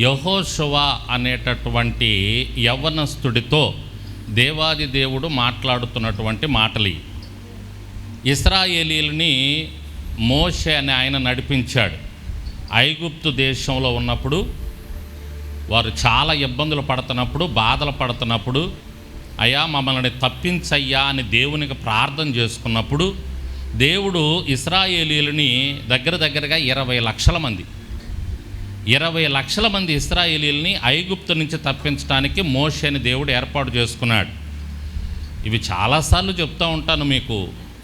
యెహోషువ అనేటటువంటి యవ్వనస్తుడితో దేవాది దేవుడు మాట్లాడుతున్నటువంటి మాటలు. ఇశ్రాయేలీయుల్ని మోషే అనే ఆయన నడిపించాడు. ఐగుప్తు దేశంలో ఉన్నప్పుడు వారు చాలా ఇబ్బందులు పడుతున్నప్పుడు, బాధలు పడుతున్నప్పుడు, అయ్యా మమ్మల్ని తప్పించయ్యా అని దేవునికి ప్రార్థన చేసుకున్నప్పుడు దేవుడు ఇశ్రాయేలీయులని దగ్గరగా 20 లక్షల మంది ఇశ్రాయేలీయుల్ని ఐగుప్తు నుంచి తప్పించడానికి మోషేని దేవుడు ఏర్పాటు చేసుకున్నాడు. ఇవి చాలాసార్లు చెప్తూ ఉంటాను, మీకు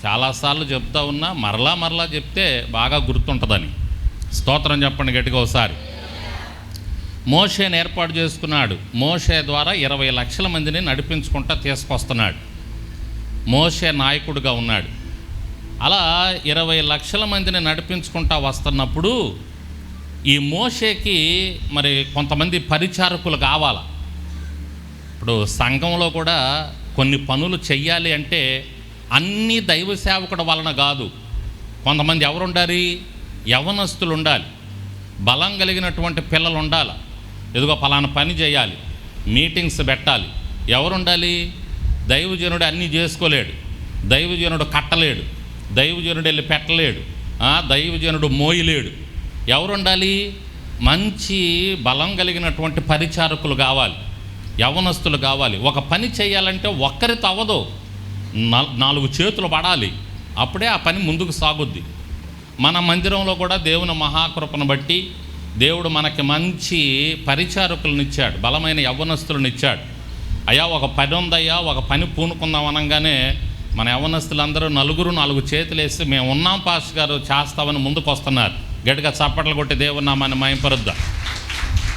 చాలాసార్లు చెప్తా ఉన్నా, మరలా చెప్తే బాగా గుర్తుంటుందని. స్తోత్రం చెప్పండి గట్టిగా ఒకసారి. మోషేని ఏర్పాటు చేసుకున్నాడు. మోషే ద్వారా 20 లక్షల మందిని నడిపించుకుంటా తీసుకొస్తున్నాడు. మోషే నాయకుడిగా ఉన్నాడు. అలా 20 లక్షల మందిని నడిపించుకుంటా వస్తున్నప్పుడు ఈ మోషేకి మరి కొంతమంది పరిచారకులు కావాలా. ఇప్పుడు సంఘంలో కూడా కొన్ని పనులు చెయ్యాలి అంటే అన్నీ దైవ సేవకుడు వలన కాదు. కొంతమంది ఎవరు ఉండాలి? యవ్వనస్తులు ఉండాలి, బలం కలిగినటువంటి పిల్లలు ఉండాలి. ఎదుగో పలానా పని చేయాలి, మీటింగ్స్ పెట్టాలి. ఎవరు ఉండాలి? దైవజనుడు అన్నీ చేసుకోలేడు, దైవజనుడు కట్టలేడు, దైవజనుడు వెళ్ళి పెట్టలేడు, దైవజనుడు మోయలేడు. ఎవరు ఉండాలి? మంచి బలం కలిగినటువంటి పరిచారకులు కావాలి, యవ్వనస్తులు కావాలి. ఒక పని చేయాలంటే ఒక్కరితో అవ్వదు, 4 చేతులు పడాలి, అప్పుడే ఆ పని ముందుకు సాగుద్ది. మన మందిరంలో కూడా దేవుని మహాకృపను బట్టి దేవుడు మనకి మంచి పరిచారకులను ఇచ్చాడు, బలమైన యవ్వనస్తులను ఇచ్చాడు. అయ్యా ఒక పని ఉందయ్యా, ఒక పని పూనుకుందాం అనగానే మన యవ్వనస్తులందరూ 4 చేతులు వేసి మేము ఉన్నాం పాస్టర్ గారు చేస్తామని ముందుకు వస్తున్నారు. గట్టిగా చప్పట్లు కొట్టి దేవుని నామాన్ని మహిమపరుద్దాం.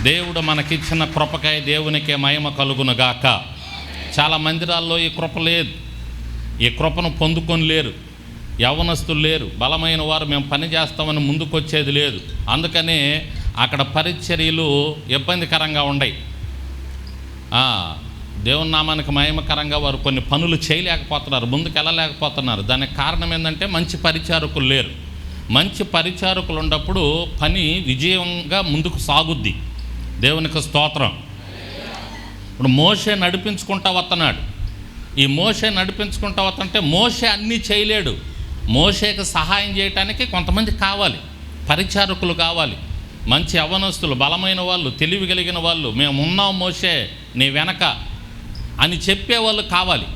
దేవుడు మనకిచ్చిన కృపకై దేవునికే మహిమ కలుగునుగాక. చాలా మందిరాల్లో ఈ కృప లేదు, ఈ కృపను పొందుకొని లేరు, యవ్వనస్తులు లేరు, బలమైన వారు మేము పని చేస్తామని ముందుకు వచ్చేది లేదు. అందుకనే అక్కడ పరిచర్యలు ఇబ్బందికరంగా ఉన్నాయి. దేవుని నామానికి మహిమకరంగా వారు కొన్ని పనులు చేయలేకపోతున్నారు, ముందుకు వెళ్ళలేకపోతున్నారు. దానికి కారణం ఏంటంటే మంచి పరిచారకులు లేరు. మంచి పరిచారకులు ఉన్నప్పుడు పని విజయంగా ముందుకు సాగుద్ది. దేవునికి స్తోత్రం. ఇప్పుడు మోషే నడిపించుకుంటా వస్తున్నాడు. ఈ మోషే నడిపించుకుంటా వస్తుంటే మోషే అన్నీ చేయలేడు. మోషేకి సహాయం చేయటానికి కొంతమంది కావాలి, పరిచారకులు కావాలి, మంచి యవ్వనస్తులు, బలమైన వాళ్ళు, తెలివి కలిగిన వాళ్ళు. మేము ఉన్నాం మోషే నీ వెనక అని చెప్పేవాళ్ళు కావాలి.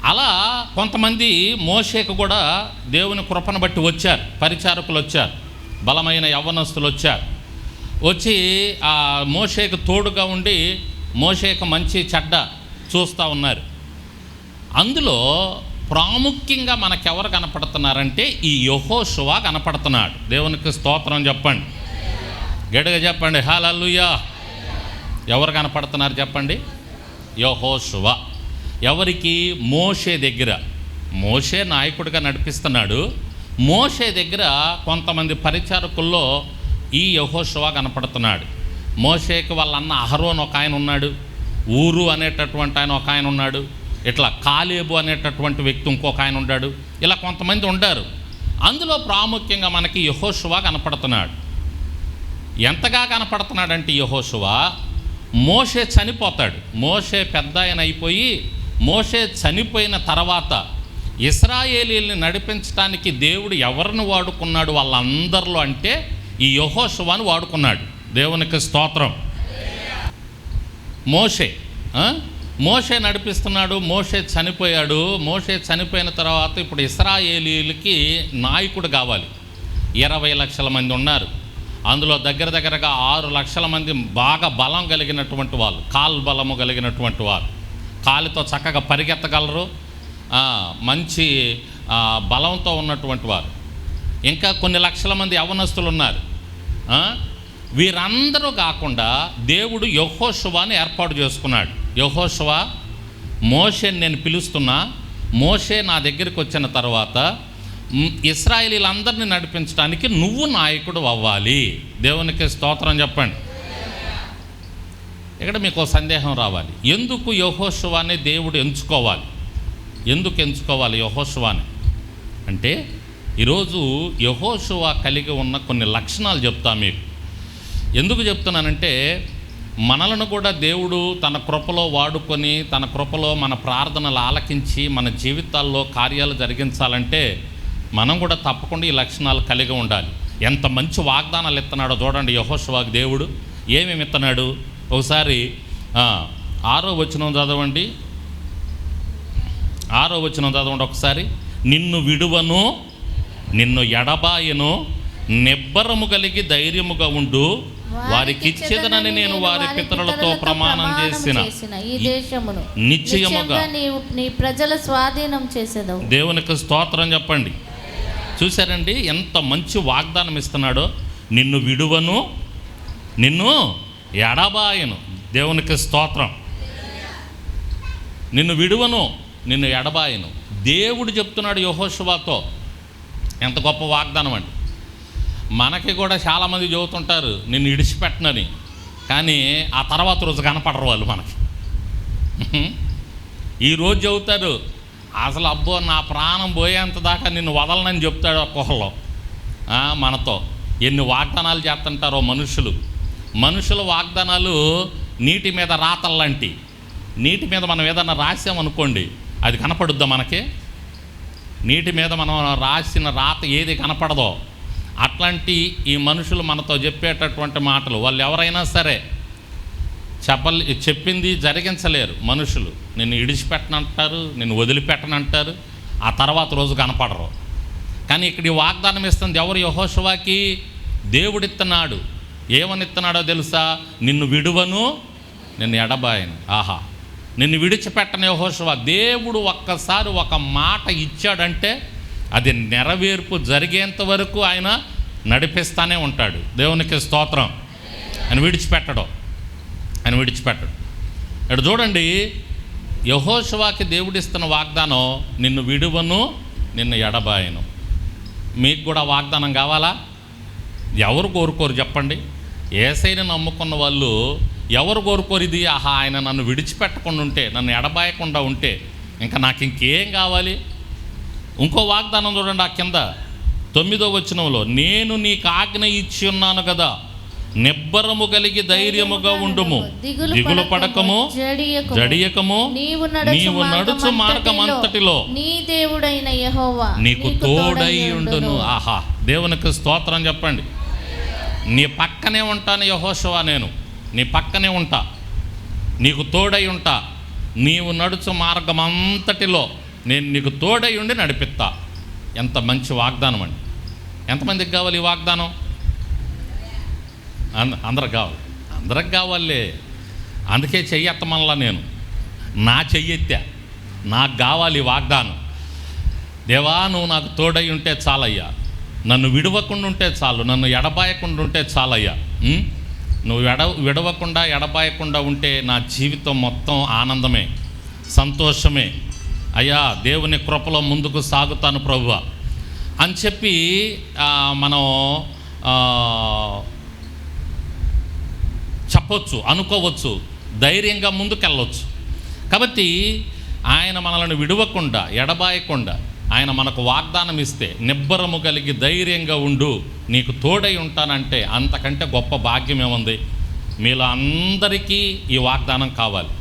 అలా కొంతమంది మోషేకు కూడా దేవుని కృపను బట్టి వచ్చారు, పరిచారకులు వచ్చారు, బలమైన యవ్వనస్తులు వచ్చారు. వచ్చి ఆ మోషేకు తోడుగా ఉండి మోషేకు మంచి చెడ్డ చూస్తూ ఉన్నారు. అందులో ప్రాముఖ్యంగా మనకెవరు కనపడుతున్నారంటే ఈ యెహోషువ కనపడుతున్నాడు. దేవునికి స్తోత్రం చెప్పండి, గట్టిగా చెప్పండి హల్లెలూయా. ఎవరు కనపడుతున్నారు చెప్పండి? యెహోషువ. ఎవరికి? మోషే దగ్గర. మోషే నాయకుడిగా నడిపిస్తున్నాడు. మోషే దగ్గర కొంతమంది పరిచారకుల్లో ఈ యెహోషువ కనపడుతున్నాడు. మోషేకి వాళ్ళ అన్న అహరోన్ ఒక ఆయన ఉన్నాడు, ఊరు అనేటటువంటి ఆయన ఒక ఆయన ఉన్నాడు, ఇట్లా కాలేబు అనేటటువంటి వ్యక్తి ఇంకొక ఆయన ఉన్నాడు. ఇలా కొంతమంది ఉంటారు. అందులో ప్రాముఖ్యంగా మనకి యెహోషువ కనపడుతున్నాడు. ఎంతగా కనపడుతున్నాడంటే యెహోషువ మోషే చనిపోతాడు. మోషే పెద్ద ఆయన అయిపోయి మోషే చనిపోయిన తర్వాత ఇశ్రాయేలీయుల్ని నడిపించడానికి దేవుడు ఎవరిని వాడుకున్నాడు వాళ్ళందరిలో అంటే ఈ యెహోషువను వాడుకున్నాడు. దేవునికి స్తోత్రం. మోషే నడిపిస్తున్నాడు. మోషే చనిపోయాడు. మోషే చనిపోయిన తర్వాత ఇప్పుడు ఇశ్రాయేలీయులకి నాయకుడు కావాలి. 20 లక్షల మంది ఉన్నారు. అందులో దగ్గరగా 6 లక్షల మంది బాగా బలం కలిగినటువంటి వాళ్ళు, కాలు బలము కలిగినటువంటి వాళ్ళు, కాలుతో చక్కగా పరిగెత్తగలరు, మంచి బలంతో ఉన్నటువంటి వారు. ఇంకా కొన్ని లక్షల మంది యవ్వనస్తులు ఉన్నారు. వీరందరూ కాకుండా దేవుడు యెహోషువని ఏర్పాటు చేసుకున్నాడు. యెహోషువ, మోషేని నేను పిలుస్తున్నా, మోషే నా దగ్గరికి వచ్చిన తర్వాత ఇశ్రాయేలీలందరినీ నడిపించడానికి నువ్వు నాయకుడు అవ్వాలి. దేవునికి స్తోత్రం చెప్పండి. ఇక్కడ మీకు సందేహం రావాలి, ఎందుకు యెహోషువని దేవుడు ఎంచుకోవాలి? ఎందుకు ఎంచుకోవాలి యెహోషువని అంటే, ఈరోజు యెహోషువ కలిగి ఉన్న కొన్ని లక్షణాలు చెప్తా మీకు. ఎందుకు చెప్తున్నానంటే, మనలను కూడా దేవుడు తన కృపలో వాడుకొని, తన కృపలో మన ప్రార్థనలు ఆలకించి మన జీవితాల్లో కార్యాలు జరిగించాలంటే మనం కూడా తప్పకుండా ఈ లక్షణాలు కలిగి ఉండాలి. ఎంత మంచి వాగ్దానాలు ఇస్తున్నాడో చూడండి యెహోషువకు దేవుడు. ఏమేమి ఇస్తున్నాడు? ఒకసారి 6వ వచనం చదవండి. 6వ వచనం చదవండి ఒకసారి. నిన్ను విడువను, నిన్ను ఎడబాయను, నిబ్బరము కలిగి ధైర్యముగా ఉండు, వారికిచ్చేదనని నేను వారి పితరులతో ప్రమాణం చేసిన ఈ దేశమును నిశ్చయముగా నీ ప్రజల స్వాధీనం చేసేదవు. దేవునికి స్తోత్రం చెప్పండి. చూశారండి ఎంత మంచి వాగ్దానం ఇస్తున్నాడో. నిన్ను విడువను, నిన్ను ఎడబాయను. దేవునికి స్తోత్రం. నిన్ను విడువను, నిన్ను ఎడబాయను. దేవుడు చెప్తున్నాడు యెహోషువతో. ఎంత గొప్ప వాగ్దానం అండి. మనకి కూడా చాలామంది చెబుతుంటారు నిన్ను ఇడిచిపెట్టనని, కానీ ఆ తర్వాత రోజు కనపడరు వాళ్ళు మనకి. ఈరోజు చెబుతారు అసలు అబ్బో నా ప్రాణం పోయేంత దాకా నిన్ను వదలనని చెప్తాడు ఒక్కొక్కళ్ళు. మనతో ఎన్ని వాగ్దానాలు చేస్తుంటారో మనుషుల వాగ్దానాలు నీటి మీద రాతల్లాంటి. నీటి మీద మనం ఏదన్నా రాసామనుకోండి, అది కనపడుద్దా మనకి? నీటి మీద మనం రాసిన రాత ఏది కనపడదో అట్లాంటి ఈ మనుషులు మనతో చెప్పేటటువంటి మాటలు, వాళ్ళు ఎవరైనా సరే చెప్పింది జరిగించలేరు. మనుషులు నిన్ను ఇడిచిపెట్టనంటారు, నిన్ను వదిలిపెట్టనంటారు, ఆ తర్వాత రోజు కనపడరు. కానీ ఇక్కడ ఈ వాగ్దానం ఇస్తుంది ఎవరు? యెహోషువకి దేవుడిస్తున్నాడు. ఏమనిస్తున్నాడో తెలుసా? నిన్ను విడువను, నిన్ను ఎడబాయను. ఆహా, నిన్ను విడిచిపెట్టని యెహోషువ. దేవుడు ఒక్కసారి ఒక మాట ఇచ్చాడంటే అది నెరవేర్పు జరిగేంత వరకు ఆయన నడిపిస్తూనే ఉంటాడు. దేవునికి స్తోత్రం. ఆయన విడిచిపెట్టడు. ఇక్కడ చూడండి యెహోషువకి దేవుడిస్తున్న వాగ్దానం నిన్ను విడువను, నిన్ను ఎడబాయను. మీకు కూడా వాగ్దానం కావాలా? ఎవరు కోరుకోరు చెప్పండి? యేసయ్యను నమ్ముకున్న వాళ్ళు ఎవరు కోరుకోరు ఇది? ఆహా, ఆయన నన్ను విడిచిపెట్టకుండా ఉంటే, నన్ను ఎడబాయకుండా ఉంటే ఇంకా నాకు ఇంకేం కావాలి? ఇంకో వాగ్దానం చూడండి ఆ కింద 9వ వచనంలో, నేను నీకు ఆజ్ఞ ఇచ్చి ఉన్నాను కదా, నిబ్బరము కలిగి ధైర్యముగా ఉండుము, దిగులు పడకము, జడియకము, నీవు నడుచు మార్గమంతటిలో నీ దేవుడైన యెహోవా నీకు తోడై ఉండును. ఆహా, దేవునికి స్తోత్రం చెప్పండి. నీ పక్కనే ఉంటాను యెహోషువ, నేను నీ పక్కనే ఉంటా, నీకు తోడై ఉంటా, నీవు నడుచు మార్గమంతటిలో నేను నీకు తోడై ఉండి నడిపిస్తా. ఎంత మంచి వాగ్దానం అండి. ఎంతమందికి కావాలి ఈ వాగ్దానం? అందరికి కావాలి. అందుకే చెయ్యెత్తమనలా నేను, నా చెయ్యెత్తా, నాకు కావాలి ఈ వాగ్దానం. దేవా నువ్వు నాకు తోడై ఉంటే చాలయ్యా, నన్ను విడవకుండా ఉంటే చాలు, నన్ను ఎడబాయకుండా ఉంటే చాలయ్యా. నువ్వు విడవకుండా ఎడబాయకుండా ఉంటే నా జీవితం మొత్తం ఆనందమే, సంతోషమే అయ్యా. దేవుని కృపలో ముందుకు సాగుతాను ప్రభువా అని చెప్పి మనం చెప్పొచ్చు, అనుకోవచ్చు, ధైర్యంగా ముందుకెళ్ళవచ్చు. కాబట్టి ఆయన మనల్ని విడవకుండా ఎడబాయకుండా ఆయన మనకు వాగ్దానం ఇస్తే, నిబ్బరము కలిగి ధైర్యంగా ఉండు, నీకు తోడై ఉంటానంటే అంతకంటే గొప్ప భాగ్యం ఏముంది? మీలో అందరికీ ఈ వాగ్దానం కావాలి.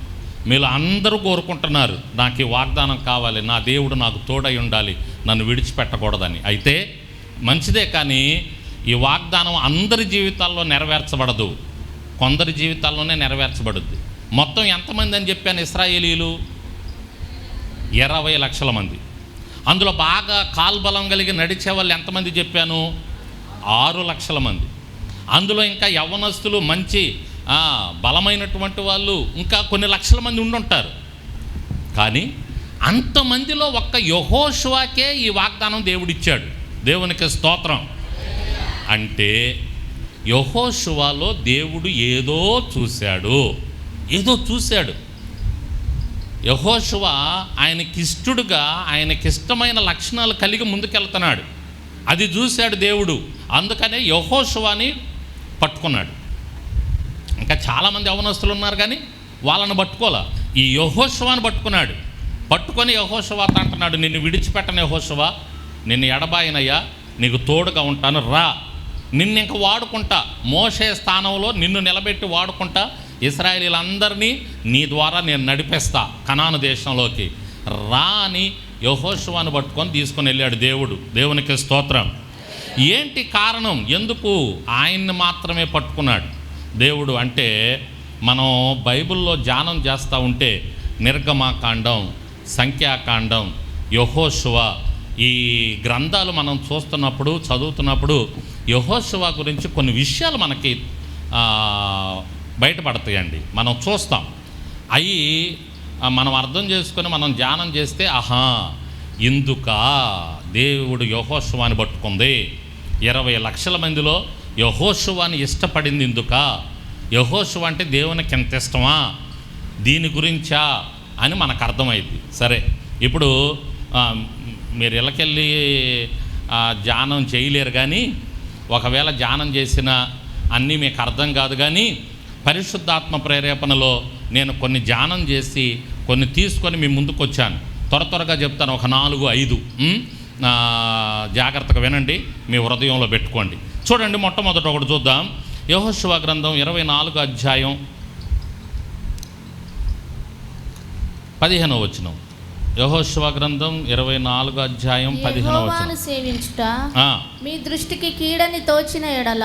మీలో అందరూ కోరుకుంటున్నారు నాకు ఈ వాగ్దానం కావాలి, నా దేవుడు నాకు తోడై ఉండాలి, నన్ను విడిచిపెట్టకూడదని. అయితే మంచిదే, కానీ ఈ వాగ్దానం అందరి జీవితాల్లో నెరవేర్చబడదు, కొందరి జీవితాల్లోనే నెరవేర్చబడుద్ది. మొత్తం ఎంతమంది అని చెప్పాను? ఇశ్రాయేలీలు 20 లక్షల మంది. అందులో బాగా కాల్బలం కలిగి నడిచే వాళ్ళు ఎంతమంది చెప్పాను? 6 లక్షల మంది. అందులో ఇంకా యవ్వనస్తులు, మంచి బలమైనటువంటి వాళ్ళు ఇంకా కొన్ని లక్షల మంది ఉండుంటారు. కానీ అంతమందిలో ఒక్క యెహోషువకే ఈ వాగ్దానం దేవుడిచ్చాడు. దేవునికి స్తోత్రం. అంటే యెహోషువలో దేవుడు ఏదో చూశాడు. యెహోషువ ఆయనకిష్టుడుగా, ఆయనకిష్టమైన లక్షణాలు కలిగి ముందుకెళ్తున్నాడు. అది చూశాడు దేవుడు. అందుకనే యెహోషువని పట్టుకున్నాడు. ఇంకా చాలామంది యవ్వనస్తులు ఉన్నారు కానీ వాళ్ళని పట్టుకోలే. ఈ యెహోషువని పట్టుకున్నాడు. పట్టుకొని యెహోషువతో అంటున్నాడు, నిన్ను విడిచిపెట్టను యెహోషువ, నిన్ను ఎడబాయనయ్యా, నీకు తోడుగా ఉంటాను, రా, నిన్ను ఇంక వాడుకుంటా, మోషే స్థానంలో నిన్ను నిలబెట్టి వాడుకుంటా, ఇశ్రాయేలీలందరినీ నీ ద్వారా నేను నడిపిస్తా కనాను దేశంలోకి రా అని యెహోషువను పట్టుకొని తీసుకొని వెళ్ళాడు దేవుడు. దేవునికి స్తోత్రం. ఏంటి కారణం? ఎందుకు ఆయన్ని మాత్రమే పట్టుకున్నాడు దేవుడు అంటే, మనం బైబిల్లో ధ్యానం చేస్తూ ఉంటే నిర్గమాకాండం, సంఖ్యాకాండం, యెహోషువ, ఈ గ్రంథాలు మనం చూస్తున్నప్పుడు, చదువుతున్నప్పుడు యెహోషువ గురించి కొన్ని విషయాలు మనకి బయటపడతాయండి. మనం చూస్తాం, అవి మనం అర్థం చేసుకొని మనం ధ్యానం చేస్తే, ఆహా ఇందుక దేవుడు యెహోషువని పట్టుకుంది, 20 లక్షల మందిలో యెహోషువని ఇష్టపడింది ఇందుక, యెహోషువ అంటే దేవునికి ఎంత ఇష్టమా, దీని గురించా అని మనకు అర్థమైంది. సరే, ఇప్పుడు మీరు ఇళ్ళకెళ్ళి ధ్యానం చేయలేరు, కానీ ఒకవేళ ధ్యానం చేసినా అన్నీ మీకు అర్థం కాదు. కానీ పరిశుద్ధాత్మ ప్రేరేపణలో నేను కొన్ని ధ్యానం చేసి కొన్ని తీసుకొని మీ ముందుకు వచ్చాను. త్వరగా చెప్తాను, ఒక 4-5 జాగ్రత్తగా వినండి, మీ హృదయంలో పెట్టుకోండి. చూడండి, మొట్టమొదట ఒకటి చూద్దాం. యెహోషువ గ్రంథం 24వ అధ్యాయం 15వ వచనం. యెహోషువ గ్రంథం 24వ అధ్యాయం 15వ వచనం. సేవించుట మీ దృష్టికి కీడని తోచిన ఎడల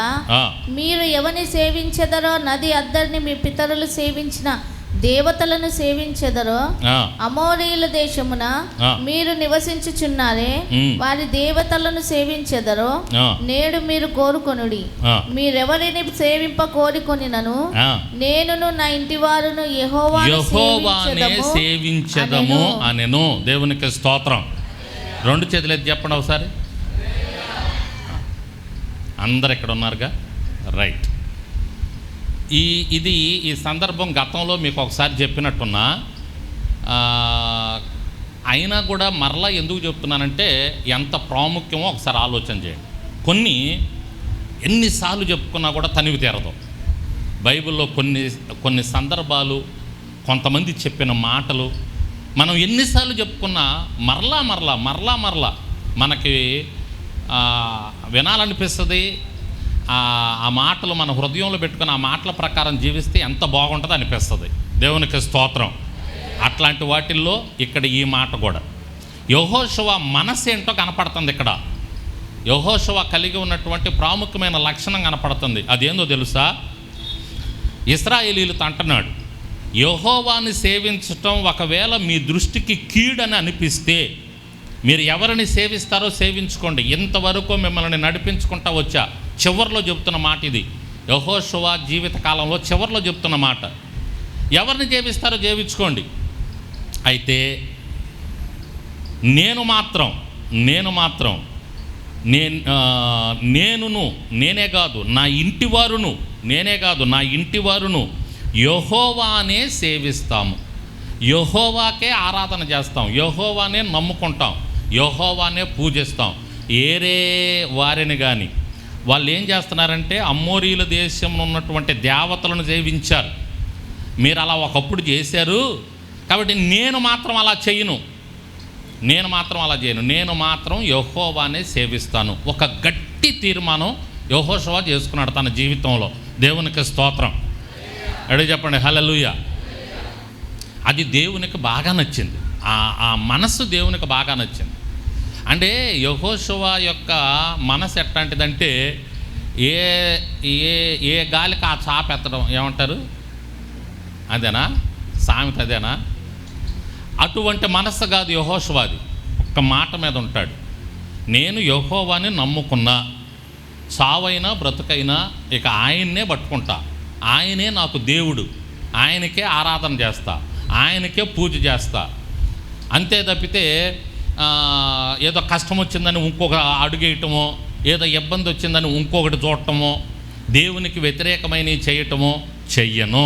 మీరు ఎవరిని సేవించెదరో నది అద్దరిని మీ పితరులు సేవించిన దేవతలను సేవించెదరో అమోరీయుల దేశమున మీరు నివసించుచున్నారే వారి దేవతలను సేవించెదరో నేడు మీరు కోరుకొనుడి. మీరెవరిని సేవింప కోరుకొనినను నేనును నా ఇంటి వారును యెహోవానే సేవించెదము అనెను. దేవునికి స్తోత్రం. 2 చేతులు ఎత్తి చెప్పండి ఒకసారి. అందరు ఇక్కడ ఉన్నారుగా, రైట్. ఈ సందర్భం గతంలో మీకు ఒకసారి చెప్పినట్టున్నా, అయినా కూడా మరలా ఎందుకు చెప్తున్నానంటే ఎంత ప్రాముఖ్యమో ఒకసారి ఆలోచన చేయండి. ఎన్నిసార్లు చెప్పుకున్నా కూడా తనివి తీరదు. బైబిల్లో కొన్ని సందర్భాలు, కొంతమంది చెప్పిన మాటలు మనం ఎన్నిసార్లు చెప్పుకున్నా మరలా మనకి వినాలనిపిస్తుంది. ఆ మాటలు మన హృదయంలో పెట్టుకుని ఆ మాటల ప్రకారం జీవిస్తే ఎంత బాగుంటుందో అనిపిస్తుంది. దేవునికి స్తోత్రం. అట్లాంటి వాటిల్లో ఇక్కడ ఈ మాట కూడా యెహోషువ మనసు ఏంటో కనపడుతుంది. ఇక్కడ యెహోషువ కలిగి ఉన్నటువంటి ప్రాముఖ్యమైన లక్షణం కనపడుతుంది. అదేందో తెలుసా? ఇశ్రాయేలీయులతో అంటున్నాడు, యెహోవాని సేవించటం ఒకవేళ మీ దృష్టికి కీడని అనిపిస్తే మీరు ఎవరిని సేవిస్తారో సేవించుకోండి, ఇంతవరకు మిమ్మల్ని నడిపించుకుంటా వచ్చా. చివరిలో చెప్తున్న మాట ఇది. యెహోషువ జీవితకాలంలో చివరిలో చెప్తున్న మాట. ఎవరిని జీవిస్తారో జీవించుకోండి, అయితే నేనే కాదు నా ఇంటి వారును యెహోవానే సేవిస్తాము. యెహోవాకే ఆరాధన చేస్తాం, యెహోవానే నమ్ముకుంటాం, యెహోవానే పూజిస్తాం. ఏరే వారిని కానీ వాళ్ళు ఏం చేస్తున్నారంటే అమోరీయుల దేశంలో ఉన్నటువంటి దేవతలను సేవించారు. మీరు అలా ఒకప్పుడు చేశారు కాబట్టి నేను మాత్రం అలా చేయను, నేను మాత్రం యెహోవానే సేవిస్తాను. ఒక గట్టి తీర్మానం యెహోషువ చేసుకున్నాడు తన జీవితంలో. దేవునికి స్తోత్రం. అడిగి చెప్పండి హల్లెలూయా. అది దేవునికి బాగా నచ్చింది. ఆ మనస్సు దేవునికి బాగా నచ్చింది. అంటే యెహోషువ యొక్క మనసు ఎట్లాంటిదంటే ఏ గాలికి ఆ చాప ఎత్తడం ఏమంటారు, అదేనా సామెత, అదేనా? అటువంటి మనస్సు కాదు యెహోషువది. ఒక్క మాట మీద ఉంటాడు, నేను యెహోవాని నమ్ముకున్నా, చావైనా బ్రతుకైనా ఇక ఆయన్నే పట్టుకుంటా, ఆయనే నాకు దేవుడు, ఆయనకే ఆరాధన చేస్తా, ఆయనకే పూజ చేస్తా. అంతే తప్పితే ఏదో కష్టం వచ్చిందని ఇంకొక అడుగేయటమో, ఏదో ఇబ్బంది వచ్చిందని ఇంకొకటి చూడటమో, దేవునికి వ్యతిరేకమైనవి చేయటమో చెయ్యను.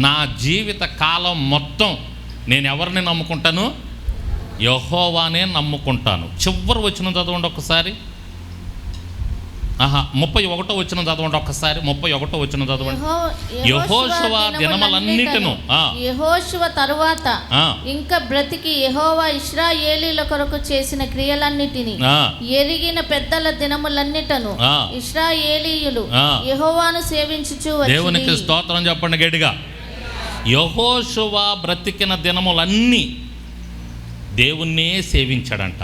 నా జీవిత కాలం మొత్తం నేను ఎవరిని నమ్ముకుంటాను? యెహోవానే నమ్ముకుంటాను. చివరి వచనం చదవండి ఒకసారి. 31 వచనం చదవండి ఒక్కసారి. 31 వచనం చదవండి. యెహోషువ దినములన్నిటిను యెహోషువ తరువాత ఇంకా బ్రతికి యెహోవా ఇశ్రాయేలీల కొరకు చేసిన క్రియలన్నిటిని ఎరిగిన పెద్దల దినములన్నిటను ఇశ్రాయేలీయులు యెహోవాను సేవించుచు వచ్చిరి. దేవునికి స్తోత్రం చెప్పండి గట్టిగా. యెహోషువ బ్రతికిన దినములన్నీ దేవుణ్ణే సేవించాడంట.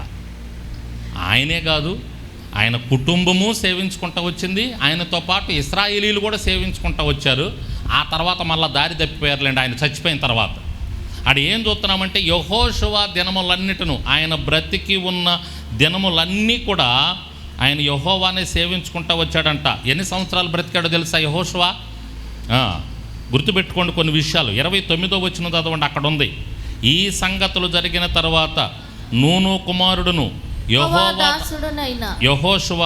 ఆయనే కాదు, ఆయన కుటుంబము సేవించుకుంటూ వచ్చింది, ఆయనతో పాటు ఇశ్రాయేలీలు కూడా సేవించుకుంటూ వచ్చారు. ఆ తర్వాత మళ్ళీ దారి తప్పిపోయారులేండి ఆయన చచ్చిపోయిన తర్వాత. అది ఏం చూస్తున్నామంటే యెహోషువ దినములన్నిటిను, ఆయన బ్రతికి ఉన్న దినములన్నీ కూడా ఆయన యెహోవానే సేవించుకుంటూ వచ్చాడంట. ఎన్ని సంవత్సరాలు బ్రతికాడో తెలుసా యెహోషువ? గుర్తుపెట్టుకోండి కొన్ని విషయాలు. 29వ వచనం చదవండి, అక్కడ ఉంది. ఈ సంగతులు జరిగిన తర్వాత నూను కుమారుడును యెహోషువ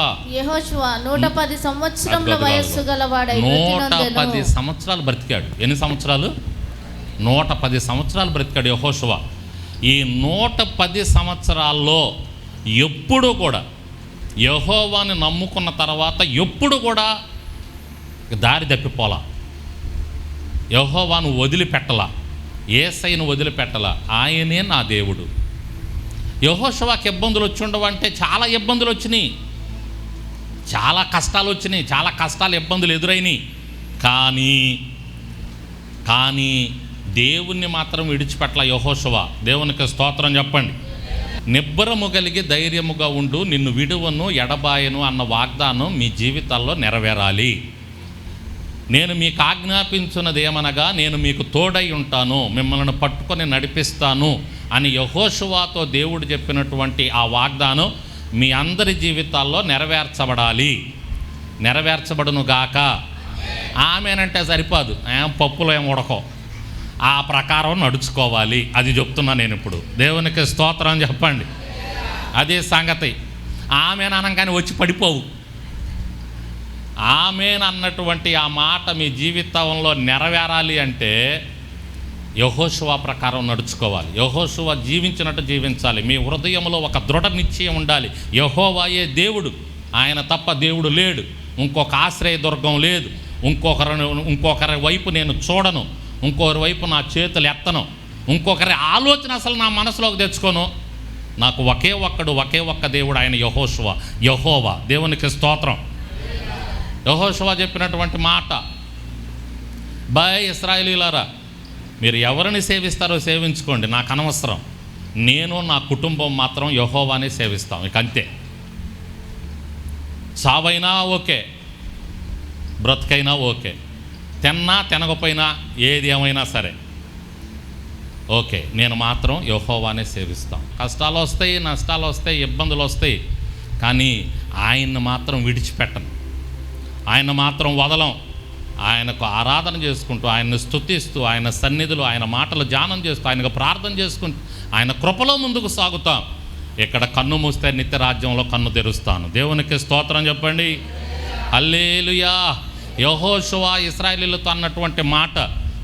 110 సంవత్సరముల వయస్సు గలవాడై 110 సంవత్సరాలు బ్రతికాడు. ఎన్ని సంవత్సరాలు? 110 సంవత్సరాలు బ్రతికాడు యెహోషువ. ఈ 110 సంవత్సరాల్లో ఎప్పుడు కూడా యెహోవాని నమ్ముకున్న తర్వాత ఎప్పుడు కూడా దారి తప్పిపోలా, యెహోవాను వదిలిపెట్టలా, యేసయ్యను వదిలిపెట్టలా. ఆయనే నా దేవుడు. యెహోషువకి ఇబ్బందులు వచ్చి ఉండవంటే చాలా ఇబ్బందులు వచ్చినాయి, చాలా కష్టాలు వచ్చినాయి, చాలా కష్టాలు ఇబ్బందులు ఎదురైనాయి. కానీ దేవుణ్ణి మాత్రం విడిచిపెట్టల యెహోషువ. దేవునికి స్తోత్రం చెప్పండి. నిబ్బరము కలిగి ధైర్యముగా ఉండు, నిన్ను విడువను ఎడబాయను అన్న వాగ్దానం మీ జీవితాల్లో నెరవేరాలి. నేను మీకు ఆజ్ఞాపించున్నది ఏమనగా నేను మీకు తోడై ఉంటాను, మిమ్మల్ని పట్టుకొని నడిపిస్తాను అని యెహోషువతో దేవుడు చెప్పినటువంటి ఆ వాగ్దానం మీ అందరి జీవితాల్లో నెరవేర్చబడాలి. నెరవేర్చబడును గాక. ఆమెనంటే సరిపోదు, పప్పులో ఏం ఉడకో, ఆ ప్రకారం నడుచుకోవాలి. అది చెప్తున్నా నేను ఇప్పుడు. దేవునికి స్తోత్రం చెప్పండి. అదే సంగతి. ఆమెను అనగానే వచ్చి పడిపోవు. ఆమెను అన్నటువంటి ఆ మాట మీ జీవితంలో నెరవేరాలి అంటే యెహోషువ ప్రకారం నడుచుకోవాలి. యెహోషువ జీవించినట్టు జీవించాలి. మీ హృదయంలో ఒక దృఢ నిశ్చయం ఉండాలి. యెహోవాయే దేవుడు, ఆయన తప్ప దేవుడు లేడు, ఇంకొక ఆశ్రయదుర్గం లేదు, ఇంకొకరి వైపు నేను చూడను, ఇంకొకరి వైపు నా చేతులు ఎత్తను, ఇంకొకరి ఆలోచన అసలు నా మనసులోకి తెచ్చుకోను. నాకు ఒకే ఒక్క దేవుడు, ఆయన యెహోవా. దేవునికి స్తోత్రం. యెహోషువ చెప్పినటువంటి మాట, ఇశ్రాయేలీయులారా, మీరు ఎవరిని సేవిస్తారో సేవించుకోండి, నాకు అనవసరం, నేను నా కుటుంబం మాత్రం యెహోవానే సేవిస్తాం. ఇక అంతే. చావైనా ఓకే, బ్రతుకైనా ఓకే, తిన్నా తినకపోయినా ఏది ఏమైనా సరే ఓకే, నేను మాత్రం యెహోవానే సేవిస్తాం. కష్టాలు వస్తాయి, నష్టాలు వస్తాయి, ఇబ్బందులు వస్తాయి, కానీ ఆయన్ని మాత్రం విడిచిపెట్టను, ఆయన మాత్రం వదలం. ఆయనకు ఆరాధన చేసుకుంటూ, ఆయన్ని స్తుతిస్తూ, ఆయన సన్నిధిలో ఆయన మాటలు ధ్యానం చేస్తూ, ఆయనకు ప్రార్థన చేసుకుంటూ, ఆయన కృపలో ముందుకు సాగుతాం. ఇక్కడ కన్ను మూస్తే నిత్య రాజ్యంలో కన్ను తెరుస్తాను. దేవునికి స్తోత్రం చెప్పండి. హల్లెలూయా. యెహోషువ ఇశ్రాయేలీయులతో అన్నటువంటి మాట,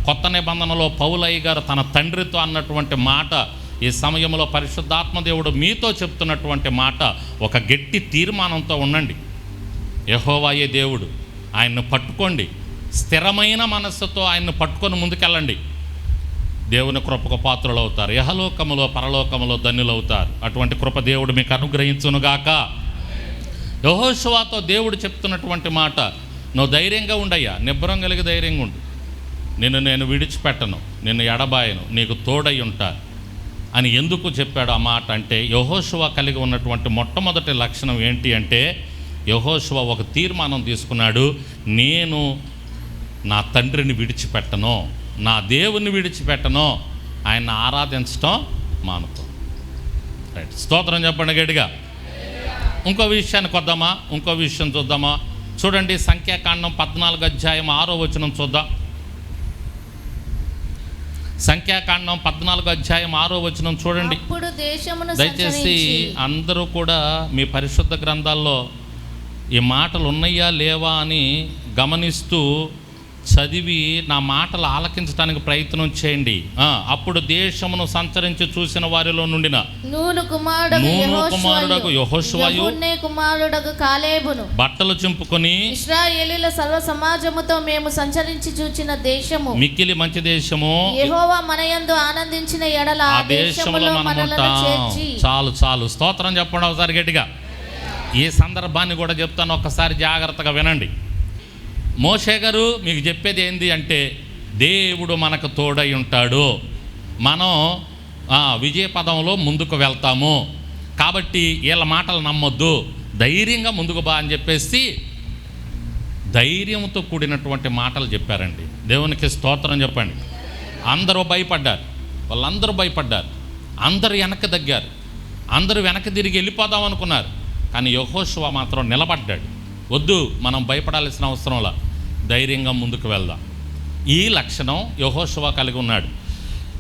కొత్త నిబంధనలో పౌలయ్య గారు తన తండ్రితో అన్నటువంటి మాట, ఈ సమయంలో పరిశుద్ధాత్మ దేవుడు మీతో చెప్తున్నటువంటి మాట, ఒక గట్టి తీర్మానంతో ఉండండి. యెహోవాయే దేవుడు, ఆయన్ని పట్టుకోండి. స్థిరమైన మనస్సుతో ఆయన్ని పట్టుకొని ముందుకెళ్ళండి. దేవుని కృపకు పాత్రలు అవుతారు. యహలోకములో పరలోకములో ధన్యులు అవుతారు. అటువంటి కృప దేవుడు మీకు అనుగ్రహించునుగాక. యెహోషువతో దేవుడు చెప్తున్నటువంటి మాట, నువ్వు ధైర్యంగా ఉండయ్యా, నిబ్బరం కలిగి ధైర్యంగా ఉండు, నేను విడిచిపెట్టను, నిన్ను ఎడబాయను, నీకు తోడై ఉంటాను అని ఎందుకు చెప్పాడు ఆ మాట అంటే, యెహోషువ కలిగి ఉన్నటువంటి మొట్టమొదటి లక్షణం ఏంటి అంటే, యెహోషువ ఒక తీర్మానం తీసుకున్నాడు, నేను నా తండ్రిని విడిచిపెట్టను, నా దేవుని విడిచిపెట్టను, ఆయన్ని ఆరాధించటం మానుతాం. రైట్, స్తోత్రం చెప్పండి గట్టిగా. ఇంకో విషయానికి వద్దామా? ఇంకో విషయం చూద్దామా? చూడండి, సంఖ్యాకాండం 14వ అధ్యాయం 6వ వచనం చూద్దాం. సంఖ్యాకాండం 14వ అధ్యాయం 6వ వచనం చూడండి. దయచేసి అందరూ కూడా మీ పరిశుద్ధ గ్రంథాల్లో ఈ మాటలు ఉన్నాయా లేవా అని గమనిస్తూ చదివి నా మాటలు ఆలకించడానికి ప్రయత్నం చేయండి. అప్పుడు దేశమును సంచరించి చూసిన వారిలో నుండిన నూను కుమారుడగు యెహోషువయు కుమారుడగు కాలేబును బట్టలు చింపుకొని ఇశ్రాయేలీల సర్వ సమాజముతో మేము సంచరించి చూచిన దేశము మిక్కిలి మంచి దేశము, యెహోవా మన యందు ఆనందించిన ఎడల ఆ దేశములో మనలను చేర్చి. చాలు చాలు, స్తోత్రం చెప్పండి ఒకసారి గట్టిగా. ఈ సందర్భాన్ని కూడా చెప్తాను, ఒక్కసారి జాగ్రత్తగా వినండి. మోషే గారు మీకు చెప్పేది ఏంది అంటే, దేవుడు మనకు తోడై ఉంటాడు, మనం విజయ పదంలో ముందుకు వెళ్తాము, కాబట్టి వీళ్ళ మాటలు నమ్మొద్దు, ధైర్యంగా ముందుకు బా అని చెప్పేసి ధైర్యంతో కూడినటువంటి మాటలు చెప్పారండి. దేవునికి స్తోత్రం చెప్పండి. అందరూ భయపడ్డారు, వాళ్ళందరూ భయపడ్డారు, అందరూ వెనక్కి తగ్గారు, అందరూ వెనక్కి తిరిగి వెళ్ళిపోదాం అనుకున్నారు. కానీ యెహోషువ మాత్రం నిలబడ్డాడు. వద్దు, మనం భయపడాల్సిన అవసరంలా, ధైర్యంగా ముందుకు వెళ్దాం. ఈ లక్షణం యెహోషువ కలిగి ఉన్నాడు.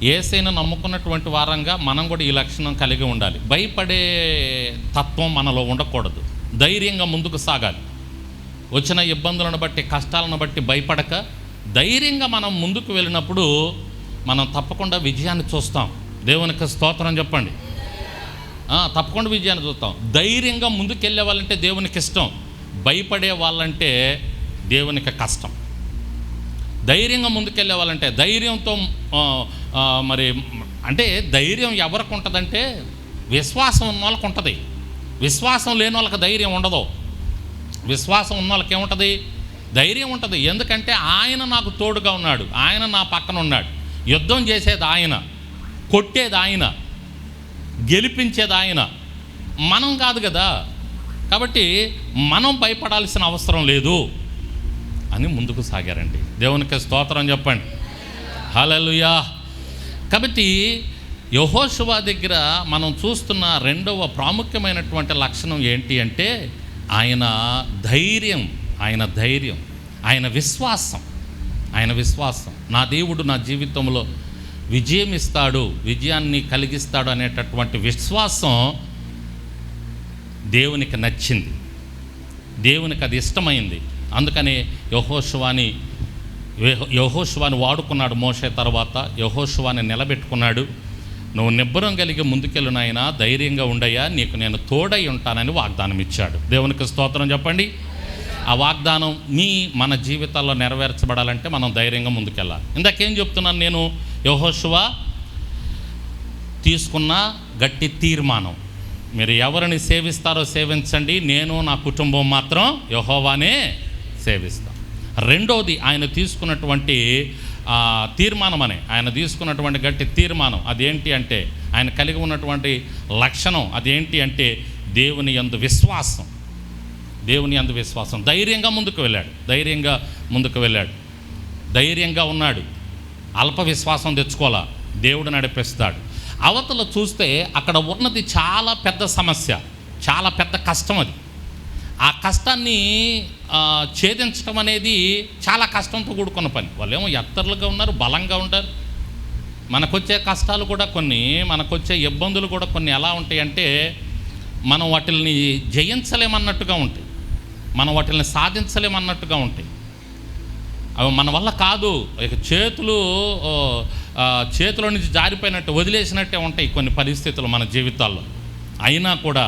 యేసయ్యను నమ్ముకున్నటువంటి వారంగా మనం కూడా ఈ లక్షణం కలిగి ఉండాలి. భయపడే తత్వం మనలో ఉండకూడదు, ధైర్యంగా ముందుకు సాగాలి. వచ్చిన ఇబ్బందులను బట్టి, కష్టాలను బట్టి భయపడక ధైర్యంగా మనం ముందుకు వెళ్ళినప్పుడు మనం తప్పకుండా విజయాన్ని చూస్తాం. దేవునికి స్తోత్రం చెప్పండి. తప్పకుండా విజయాన్ని చూస్తాం. ధైర్యంగా ముందుకెళ్ళే వాళ్ళంటే దేవునికి ఇష్టం, భయపడే వాళ్ళంటే దేవునికి కష్టం. ధైర్యంగా ముందుకెళ్ళే వాళ్ళంటే ధైర్యంతో మరి అంటే ధైర్యం ఎవరికి ఉంటుందంటే విశ్వాసం ఉన్న వాళ్ళకి ఉంటుంది, విశ్వాసం లేని వాళ్ళకి ధైర్యం ఉండదు. విశ్వాసం ఉన్న వాళ్ళకి ఏముంటుంది? ధైర్యం ఉంటుంది. ఎందుకంటే ఆయన నాకు తోడుగా ఉన్నాడు, ఆయన నా పక్కన ఉన్నాడు, యుద్ధం చేసేది ఆయన, కొట్టేది ఆయన, గెలిపించేది ఆయన, మనం కాదు కదా. కాబట్టి మనం భయపడాల్సిన అవసరం లేదు అని ముందుకు సాగారండి. దేవునికి స్తోత్రం చెప్పండి. హల్లెలూయా. కాబట్టి యెహోషువ దగ్గర మనం చూస్తున్న రెండవ ప్రాముఖ్యమైనటువంటి లక్షణం ఏంటి అంటే ఆయన ధైర్యం, ఆయన విశ్వాసం. నా దేవుడు నా జీవితంలో విజయం ఇస్తాడు, విజయాన్ని కలిగిస్తాడు అనేటటువంటి విశ్వాసం దేవునికి నచ్చింది, దేవునికి అది ఇష్టమైంది. అందుకని యెహోషువని వాడుకున్నాడు. మోషే తర్వాత యెహోషువని నిలబెట్టుకున్నాడు. నువ్వు నిబ్బరం కలిగి ముందుకెళ్ళు నాయనా, ధైర్యంగా ఉండయ్యా, నీకు నేను తోడై ఉంటానని వాగ్దానం ఇచ్చాడు. దేవునికి స్తోత్రం చెప్పండి. ఆ వాగ్దానం మన జీవితాల్లో నెరవేర్చబడాలంటే మనం ధైర్యంగా ముందుకెళ్ళాలి. ఇందాకేం చెప్తున్నాను నేను? యెహోషువ తీసుకున్న గట్టి తీర్మానం, మీరు ఎవరిని సేవిస్తారో సేవించండి, నేను నా కుటుంబం మాత్రం యెహోవానే సేవిస్తాం. రెండోది ఆయన తీసుకున్నటువంటి తీర్మానం ఆయన తీసుకున్నటువంటి గట్టి తీర్మానం అదేంటి అంటే, ఆయన కలిగి ఉన్నటువంటి లక్షణం అదేంటి అంటే దేవుని యందు విశ్వాసం. ధైర్యంగా ముందుకు వెళ్ళాడు, ధైర్యంగా ఉన్నాడు. అల్ప విశ్వాసం తెచ్చుకోవాలా, దేవుడు నడిపిస్తాడు. అవతల చూస్తే అక్కడ ఉన్నది చాలా పెద్ద సమస్య, చాలా పెద్ద కష్టం. అది ఆ కష్టాన్ని ఛేదించడం అనేది చాలా కష్టంతో కూడుకున్న పని. వాళ్ళేమో ఎత్తర్లుగా ఉన్నారు, బలంగా ఉంటారు. మనకొచ్చే కష్టాలు కూడా మనకొచ్చే ఇబ్బందులు కూడా కొన్ని ఎలా ఉంటాయి అంటే మనం వాటిని జయించలేమన్నట్టుగా ఉంటాయి, మనం వాటిని సాధించలేమన్నట్టుగా ఉంటాయి. అవి మన వల్ల కాదు, ఇక చేతిలో నుంచి జారిపోయినట్టు వదిలేసినట్టే ఉంటాయి కొన్ని పరిస్థితులు మన జీవితాల్లో. అయినా కూడా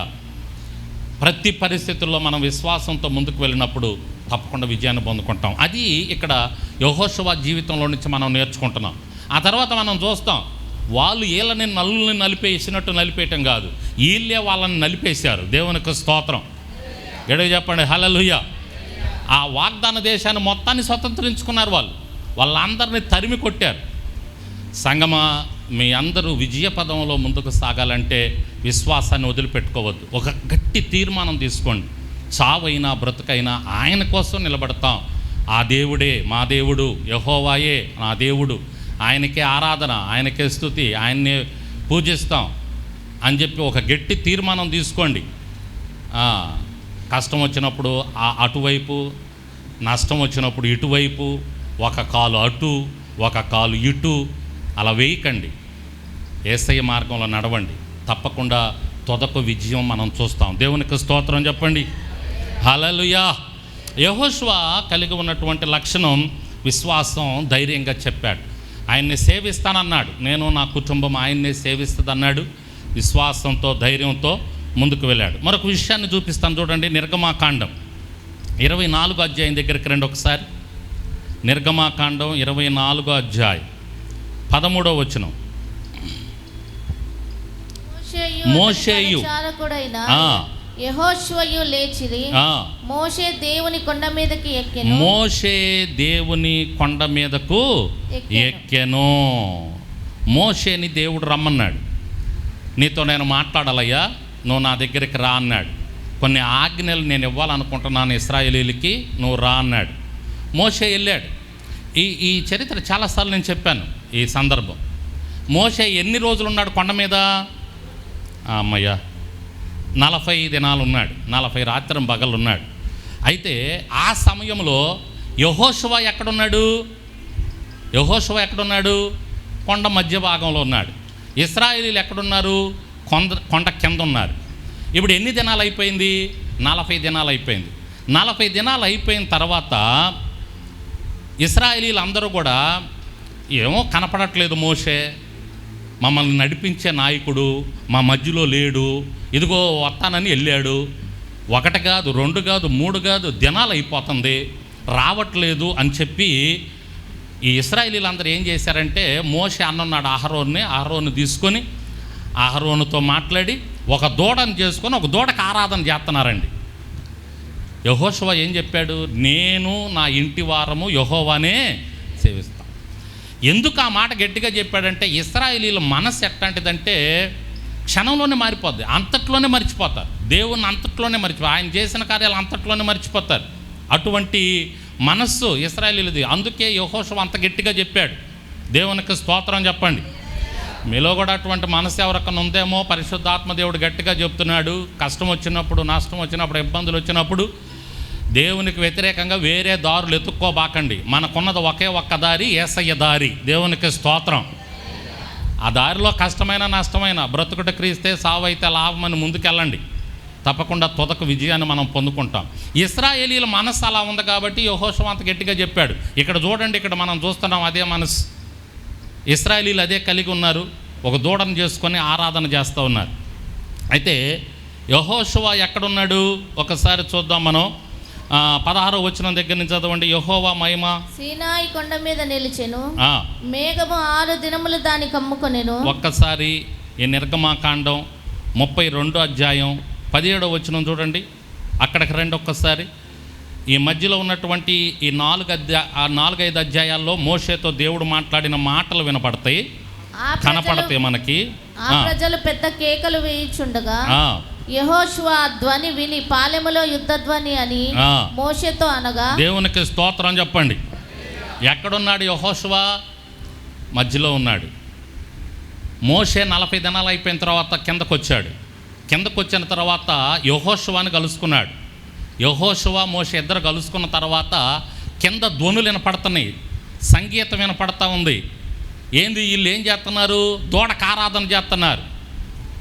ప్రతి పరిస్థితుల్లో మనం విశ్వాసంతో ముందుకు వెళ్ళినప్పుడు తప్పకుండా విజయాన్ని పొందుకుంటాం. అది ఇక్కడ యెహోషువ జీవితంలో నుంచి మనం నేర్చుకుంటున్నాం. ఆ తర్వాత మనం చూస్తాం, వాళ్ళు వీళ్ళని నలిపేసినట్టు నలిపేయటం కాదు, వీళ్ళే వాళ్ళని నలిపేశారు. దేవునికి స్తోత్రం. గడికి చెప్పండి హల్లెలూయా. ఆ వాగ్దాన దేశాన్ని మొత్తాన్ని స్వతంత్రించుకున్నారు. వాళ్ళందరినీ తరిమి కొట్టారు. సంగమా, మీ అందరూ విజయ పదంలో ముందుకు సాగాలంటే విశ్వాసాన్ని వదిలిపెట్టుకోవద్దు. ఒక గట్టి తీర్మానం తీసుకోండి. చావైనా బ్రతుకైనా ఆయన కోసం నిలబడతాం. ఆ దేవుడే మా దేవుడు, యెహోవాయే నా దేవుడు, ఆయనకే ఆరాధన, ఆయనకే స్తుతి, ఆయన్నే పూజిస్తాం అని చెప్పి ఒక గట్టి తీర్మానం తీసుకోండి. కష్టం వచ్చినప్పుడు అటువైపు, నష్టం వచ్చినప్పుడు ఇటువైపు, ఒక కాలు అటు ఒక కాలు ఇటు అలా వేయకండి. యేసయ్య మార్గంలో నడవండి, తప్పకుండా తొదకు విజయం మనం చూస్తాం. దేవునికి స్తోత్రం చెప్పండి. హల్లెలూయా. యెహోషువ కలిగి ఉన్నటువంటి లక్షణం విశ్వాసం ధైర్యంగా చెప్పాడు. ఆయన్ని సేవిస్తానన్నాడు. నేను నా కుటుంబం ఆయన్నే సేవిస్తుందన్నాడు. విశ్వాసంతో ధైర్యంతో ముందుకు వెళ్ళాడు. మరొక విషయాన్ని చూపిస్తాను చూడండి. నిర్గమాకాండం 24 అధ్యాయం దగ్గరికి రండి ఒకసారి. నిర్గమాకాండం 24 అధ్యాయం 13వ వచనం. మోషేయు యెహోషువయు లేచిరి. మోషే దేవుని కొండ మీదకి ఎక్కెను. మోషే దేవుని కొండ మీదకు ఎక్కెను. మోషేని దేవుడు రమ్మన్నాడు. నీతో నేను మాట్లాడాలయ్యా, నువ్వు నా దగ్గరికి రా అన్నాడు. కొన్ని ఆజ్ఞలు నేను ఇవ్వాలనుకుంటున్నాను ఇశ్రాయేలీలకి, నువ్వు రా అన్నాడు. మోషే వెళ్ళాడు. ఈ చరిత్ర చాలాసార్లు నేను చెప్పాను. ఈ సందర్భం, మోషే ఎన్ని రోజులు ఉన్నాడు కొండ మీద? అమ్మయ్య 40 దినాలు ఉన్నాడు. 40 రాత్రి పగలు ఉన్నాడు. అయితే ఆ సమయంలో యెహోషువ ఎక్కడున్నాడు? యెహోషువ ఎక్కడున్నాడు? కొండ మధ్య భాగంలో ఉన్నాడు. ఇశ్రాయేలీలు ఎక్కడున్నారు? కొండ కింద ఉన్నారు. ఇప్పుడు ఎన్ని దినాలు అయిపోయింది? 40 దినాలు అయిపోయింది. 40 దినాలు అయిపోయిన తర్వాత ఇశ్రాయేలీలు అందరూ కూడా ఏమో కనపడట్లేదు, మోషే మమ్మల్ని నడిపించే నాయకుడు మా మధ్యలో లేడు, ఇదిగో వస్తానని వెళ్ళాడు, 1 కాదు 2 కాదు 3 కాదు దినాలు అయిపోతుంది, రావట్లేదు అని చెప్పి ఈ ఇశ్రాయేలీలు అందరూ ఏం చేశారంటే, మోషే అన్నన్నాడు అహరోన్ని తీసుకొని అహరోనుతో మాట్లాడి ఒక దూడను చేసుకొని ఒక దూడకు ఆరాధన చేస్తున్నారండి. యెహోషువ ఏం చెప్పాడు? నేను నా ఇంటి వారము యెహోవానే సేవిస్తాను. ఎందుకు ఆ మాట గట్టిగా చెప్పాడంటే, ఇశ్రాయేలీల మనసు ఎట్లాంటిదంటే క్షణంలోనే మారిపోద్ది, అంతట్లోనే మర్చిపోతారు. దేవుని అంతట్లోనే ఆయన చేసిన కార్యాలు అంతట్లోనే మర్చిపోతారు. అటువంటి మనస్సు ఇశ్రాయేలీలది. అందుకే యెహోషువ అంత గట్టిగా చెప్పాడు. దేవునికి స్తోత్రం చెప్పండి. మీలో కూడా అటువంటి మనసు ఎవరికన్నా ఉందేమో. పరిశుద్ధాత్మ దేవుడు గట్టిగా చెప్తున్నాడు. కష్టం వచ్చినప్పుడు, నష్టం వచ్చినప్పుడు, ఇబ్బందులు వచ్చినప్పుడు దేవునికి వ్యతిరేకంగా వేరే దారులు ఎత్తుక్కోబాకండి. మనకున్నది ఒకే ఒక్క దారి, యేసయ్య దారి. దేవునికి స్తోత్రం. ఆ దారిలో కష్టమైన నష్టమైన బ్రతుకుట క్రీస్తే సావైతే లాభమని ముందుకెళ్ళండి. తప్పకుండా తుదకు విజయాన్ని మనం పొందుకుంటాం. ఇశ్రాయేలీల మనసు అలా ఉంది కాబట్టి యెహోషువ అంత గట్టిగా చెప్పాడు. ఇక్కడ చూడండి, ఇక్కడ మనం చూస్తున్నాం అదే మనసు. ఇశ్రాయేలీలు అదే కలిగి ఉన్నారు. ఒక దూడను చేసుకొని ఆరాధన చేస్తూ ఉన్నారు. అయితే యెహోషువ ఎక్కడున్నాడు ఒకసారి చూద్దాం మనం. 16వ వచనం దగ్గర నుంచి చదవండి. యెహోవా మహిమ సీనాయి కొండ మీద నిలిచెను, మేఘము 6 దినములు దాన్ని కమ్ముకొనెను. ఒక్కసారి ఈ నిర్గమాకాండం 32 అధ్యాయం 17వ వచనం చూడండి. అక్కడికి రండి ఒక్కసారి. ఈ మధ్యలో ఉన్నటువంటి ఈ 4-5 అధ్యాయాల్లో మోషేతో దేవుడు మాట్లాడిన మాటలు వినపడతాయి, కనపడతాయి మనకి. ప్రజలు పెద్ద కేకలు వేయుచుండగా యెహోషువ ధ్వని విని పాలెములో యుద్ధ ధ్వని అని మోషేతో అనగా. దేవునికి స్తోత్రం చెప్పండి. ఎక్కడున్నాడు యెహోషువ? మధ్యలో ఉన్నాడు. మోషే 40 దినాలు అయిపోయిన తర్వాత కిందకు వచ్చిన తర్వాత యెహోషువని కలుసుకున్నాడు. యెహోషువ మోషే ఇద్దరు కలుసుకున్న తర్వాత కింద ధ్వనులు వినపడుతున్నాయి, సంగీతం వినపడతా ఉంది. ఏంది వీళ్ళు ఏం చేస్తున్నారు? దూడకు ఆరాధన చేస్తున్నారు.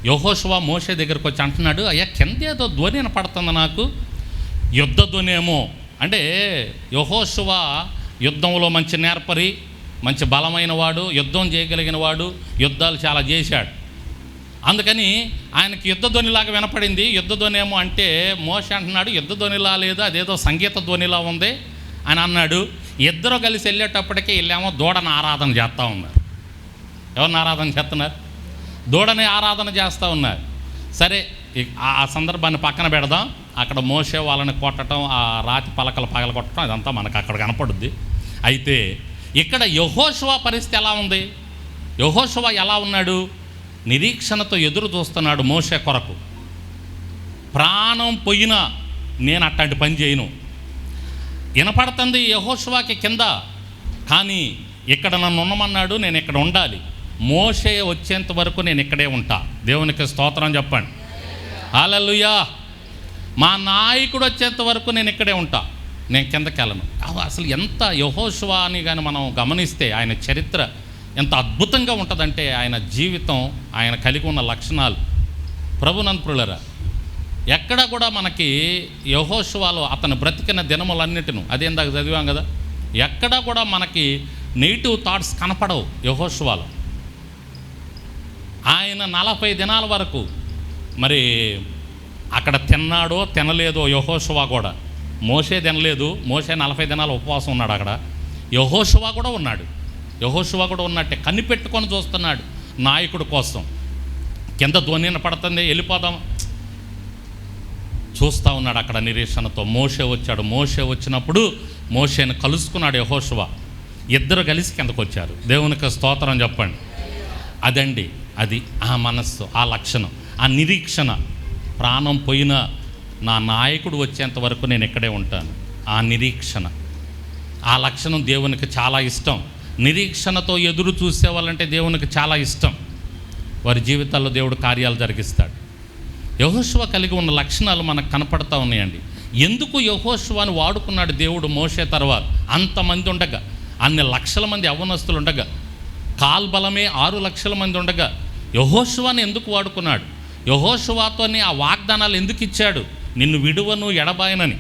యెహోషువ మోషే దగ్గరకు వచ్చి అంటున్నాడు, అయ్యా కింద ఏదో ధ్వని వినపడుతుంది నాకు, యుద్ధ ధ్వని ఏమో. అంటే యెహోషువ యుద్ధంలో మంచి నేర్పరి, మంచి బలమైన వాడు, యుద్ధం చేయగలిగిన వాడు, యుద్ధాలు చాలా చేశాడు. అందుకని ఆయనకి యుద్ధ ధ్వనిలాగా వినపడింది. యుద్ధ ధ్వని ఏమో అంటే మోషే అంటున్నాడు, యుద్ధ ధ్వనిలా లేదు, అదేదో సంగీత ధ్వనిలా ఉంది అని అన్నాడు. ఇద్దరు కలిసి వెళ్ళేటప్పటికీ వీళ్ళేమో దూడని ఆరాధన చేస్తూ ఉన్నారు. ఎవరిని ఆరాధన చేస్తున్నారు? దూడని ఆరాధన చేస్తూ ఉన్నారు. సరే, ఆ సందర్భాన్ని పక్కన పెడదాం. అక్కడ మోషే వాళ్ళని కొట్టడం, ఆ రాతి పలకలు పగల కొట్టడం, ఇదంతా మనకు అక్కడ కనపడుద్ది. అయితే ఇక్కడ యెహోషువ పరిస్థితి ఎలా ఉంది? యెహోషువ ఎలా ఉన్నాడు? నిరీక్షణతో ఎదురు చూస్తున్నాడు మోషే కొరకు. ప్రాణం పోయినా నేను అట్లాంటి పని చేయను. వినపడుతుంది యెహోషువకి కింద, కానీ ఇక్కడ నన్ను ఉండమన్నాడు, నేను ఇక్కడ ఉండాలి. మోషే వచ్చేంత వరకు నేను ఇక్కడే ఉంటా. దేవునికి స్తోత్రం చెప్పండి. హల్లెలూయా. మా నాయకుడు వచ్చేంత వరకు నేను ఇక్కడే ఉంటా, నేను కిందకి వెళ్ళను. అసలు ఎంత యెహోషువ అని కానీ మనం గమనిస్తే ఆయన చరిత్ర ఎంత అద్భుతంగా ఉంటుందంటే, ఆయన జీవితం, ఆయన కలిగి ఉన్న లక్షణాలు. ప్రభునంతులరా, ఎక్కడ కూడా మనకి యెహోషువలో అతను బ్రతికిన దినములన్నిటిను, అదేందాక చదివాం కదా, ఎక్కడా కూడా మనకి నెగిటివ్ థాట్స్ కనపడవు యెహోషువలో. ఆయన 40 దినాల వరకు మరి అక్కడ తిన్నాడో తినలేదో యెహోషువ కూడా. మోషే తినలేదు, మోషే 40 దినాలు ఉపవాసం ఉన్నాడు అక్కడ. యెహోషువ కూడా ఉన్నాడు. యెహోషువ కూడా ఉన్నట్టే కనిపెట్టుకొని చూస్తున్నాడు నాయకుడి కోసం. కింద ధ్వని పడుతుంది, వెళ్ళిపోదాం చూస్తూ ఉన్నాడు అక్కడ నిరీక్షణతో. మోషే వచ్చాడు. మోషే వచ్చినప్పుడు మోషేని కలుసుకున్నాడు యెహోషువ. ఇద్దరు కలిసి కిందకు వచ్చారు. దేవునికి స్తోత్రం చెప్పండి. అదండి, అది ఆ మనస్సు, ఆ లక్షణం, ఆ నిరీక్షణ. ప్రాణం పోయిన నా నాయకుడు వచ్చేంత వరకు నేను ఇక్కడే ఉంటాను. ఆ నిరీక్షణ, ఆ లక్షణం దేవునికి చాలా ఇష్టం. నిరీక్షణతో ఎదురు చూసేవాళ్ళంటే దేవునికి చాలా ఇష్టం. వారి జీవితాల్లో దేవుడు కార్యాలు జరిగిస్తాడు. యెహోషువ కలిగి ఉన్న లక్షణాలు మనకు కనపడతా ఉన్నాయండి. ఎందుకు యెహోషువని వాడుకున్నాడు దేవుడు మోషే తర్వాత? అంతమంది ఉండగా, అన్ని లక్షల మంది యవ్వనస్తులు ఉండగా, కాల్బలమే 6 లక్షల మంది ఉండగా యెహోషువని ఎందుకు వాడుకున్నాడు? యెహోషువతోనే ఆ వాగ్దానాలు ఎందుకు ఇచ్చాడు? నిన్ను విడువను ఎడబాయనని,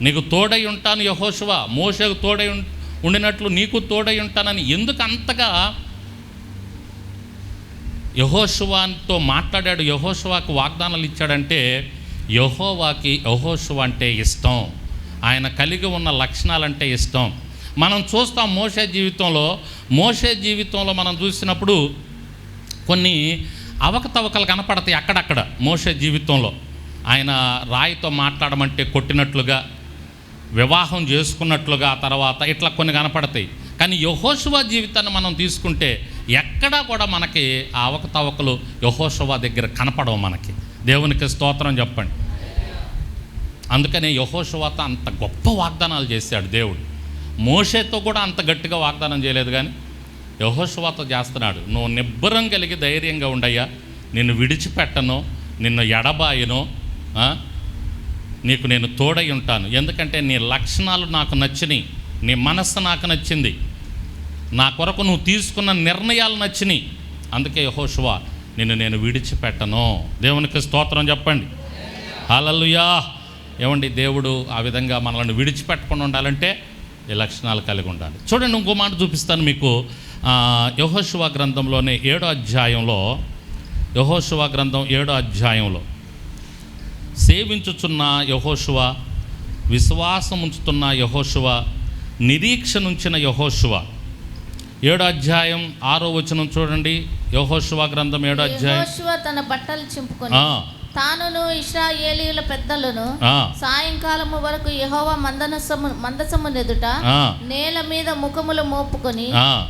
నీకు తోడై ఉంటాను యెహోషువ, మోషేకు తోడై ఉండినట్లు నీకు తోడై ఉంటానని ఎందుకు అంతగా యెహోషువతో మాట్లాడాడు? యెహోషువకు వాగ్దానాలు ఇచ్చాడంటే యెహోషువ అంటే ఇష్టం. ఆయన కలిగి ఉన్న లక్షణాలంటే ఇష్టం. మనం చూస్తాం మోషే జీవితంలో మనం చూసినప్పుడు కొన్ని అవకతవకలు కనపడతాయి అక్కడక్కడ. మోషే జీవితంలో ఆయన రాయితో మాట్లాడమంటే కొట్టినట్లుగా, వివాహం చేసుకున్నట్లుగా, తర్వాత ఇట్లా కొన్ని కనపడతాయి. కానీ యెహోషువ జీవితాన్ని మనం తీసుకుంటే ఎక్కడా కూడా మనకి ఆ అవకతవకలు యెహోషువ దగ్గర కనపడవు మనకి. దేవునికి స్తోత్రం చెప్పండి. అందుకనే యెహోషువతో అంత గొప్ప వాగ్దానాలు చేశాడు దేవుడు. మోషేతో కూడా అంత గట్టిగా వాగ్దానం చేయలేదు, కానీ యెహోషువతో చేస్తున్నాడు. నువ్వు నిబ్బరం కలిగి ధైర్యంగా ఉండయ్యా, నిన్ను విడిచిపెట్టను, నిన్ను ఎడబాయను, నీకు నేను తోడై ఉంటాను. ఎందుకంటే నీ లక్షణాలు నాకు నచ్చినాయి, నీ మనస్సు నాకు నచ్చింది, నా కొరకు నువ్వు తీసుకున్న నిర్ణయాలు నచ్చినాయి. అందుకే యెహోషువ నిన్ను నేను విడిచిపెట్టను. దేవునికి స్తోత్రం చెప్పండి. హల్లెలూయా. ఏమండి, దేవుడు ఆ విధంగా మనల్ని విడిచిపెట్టకుండా ఉండాలంటే ఈ లక్షణాలు కలిగి ఉండాలి. చూడండి, ఇంకో మాట చూపిస్తాను మీకు. యెహోషువ గ్రంథంలోనే 7వ అధ్యాయంలో, యెహోషువ గ్రంథం 7వ అధ్యాయంలో సేవించుచున్న యెహోషువ, విశ్వాసం ఉంచుతున్న యెహోషువ, నిరీక్షణ ఉంచిన యెహోషువ. 7వ అధ్యాయం 6వ వచనం చూడండి. యెహోషువ గ్రంథం 7వ అధ్యాయం. యెహోషువ తన బట్టలు చింపుకొని తానును ఇశ్రాయేలీయుల పెద్దలను సాయంకాలము వరకు యెహోవా మందసము ఎదుట నేల మీద ముఖములు మోపుకొని